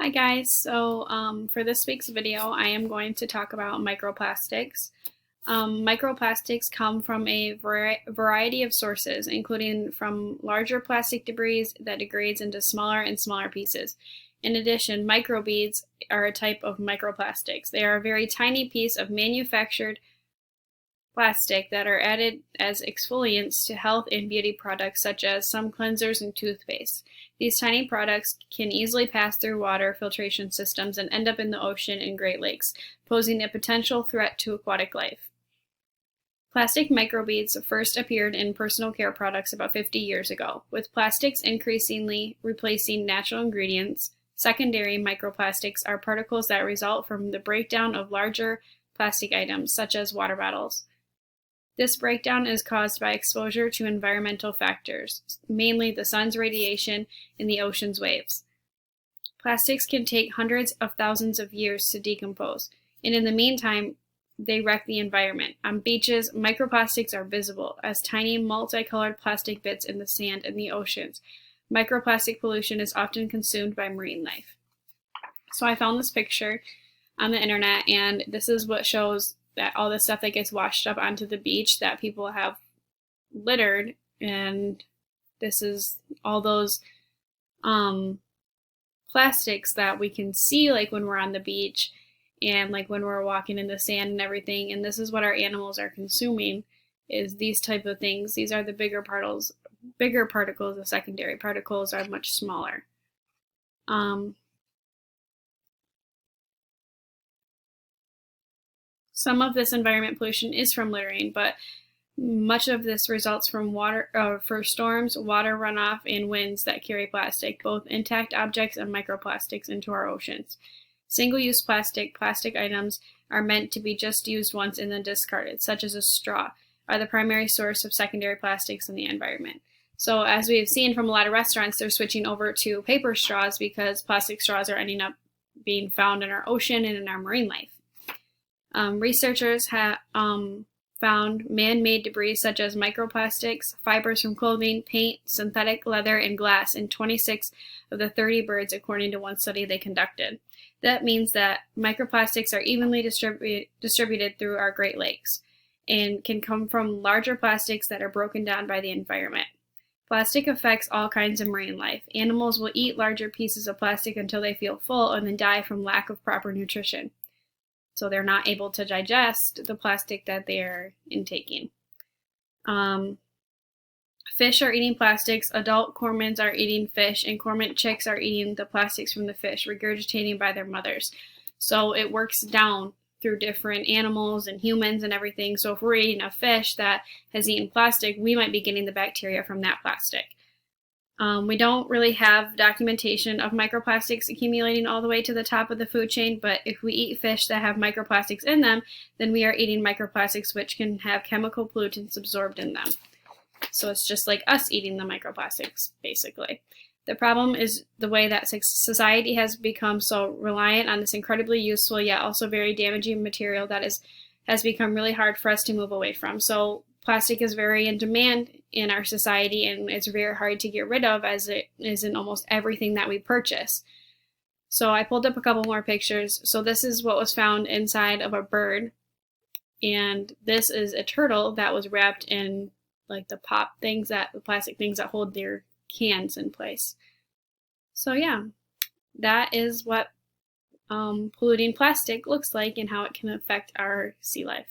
Hi guys, for this week's video I am going to talk about microplastics. Microplastics come from a variety of sources, including from larger plastic debris that degrades into smaller and smaller pieces. In addition, microbeads are a type of microplastics. They are a very tiny piece of manufactured plastic that are added as exfoliants to health and beauty products such as some cleansers and toothpaste. These tiny products can easily pass through water filtration systems and end up in the ocean and Great Lakes, posing a potential threat to aquatic life. Plastic microbeads first appeared in personal care products about 50 years ago, with plastics increasingly replacing natural ingredients. Secondary microplastics are particles that result from the breakdown of larger plastic items, such as water bottles. This breakdown is caused by exposure to environmental factors, mainly the sun's radiation and the ocean's waves. Plastics can take hundreds of thousands of years to decompose, and in the meantime, they wreck the environment. On beaches, microplastics are visible as tiny multicolored plastic bits in the sand in the oceans. Microplastic pollution is often consumed by marine life. So I found this picture on the internet, and this is what shows that all the stuff that gets washed up onto the beach that people have littered, and this is all those plastics that we can see like when we're on the beach and like when we're walking in the sand and everything, and this is what our animals are consuming, is these type of things. These are the bigger particles. The secondary particles are much smaller. Some of this environment pollution is from littering, but much of this results from storms, water runoff, and winds that carry plastic, both intact objects and microplastics, into our oceans. Single-use plastic items are meant to be just used once and then discarded, such as a straw, are the primary source of secondary plastics in the environment. So as we've seen from a lot of restaurants, they're switching over to paper straws because plastic straws are ending up being found in our ocean and in our marine life. Researchers have found man-made debris such as microplastics, fibers from clothing, paint, synthetic leather, and glass in 26 of the 30 birds, according to one study they conducted. That means that microplastics are evenly distributed through our Great Lakes and can come from larger plastics that are broken down by the environment. Plastic affects all kinds of marine life. Animals will eat larger pieces of plastic until they feel full and then die from lack of proper nutrition. So they're not able to digest the plastic that they're intaking. Fish are eating plastics. Adult cormorants are eating fish, and cormorant chicks are eating the plastics from the fish, regurgitating by their mothers. So it works down through different animals and humans and everything. So if we're eating a fish that has eaten plastic, we might be getting the bacteria from that plastic. We don't really have documentation of microplastics accumulating all the way to the top of the food chain, but if we eat fish that have microplastics in them, then we are eating microplastics which can have chemical pollutants absorbed in them. So it's just like us eating the microplastics, basically. The problem is the way that society has become so reliant on this incredibly useful yet also very damaging material that has become really hard for us to move away from. So plastic is very in demand in our society, and it's very hard to get rid of, as it is in almost everything that we purchase. So I pulled up a couple more pictures. So this is what was found inside of a bird, and this is a turtle that was wrapped in like the plastic things that hold their cans in place. So yeah, that is what polluting plastic looks like and how it can affect our sea life.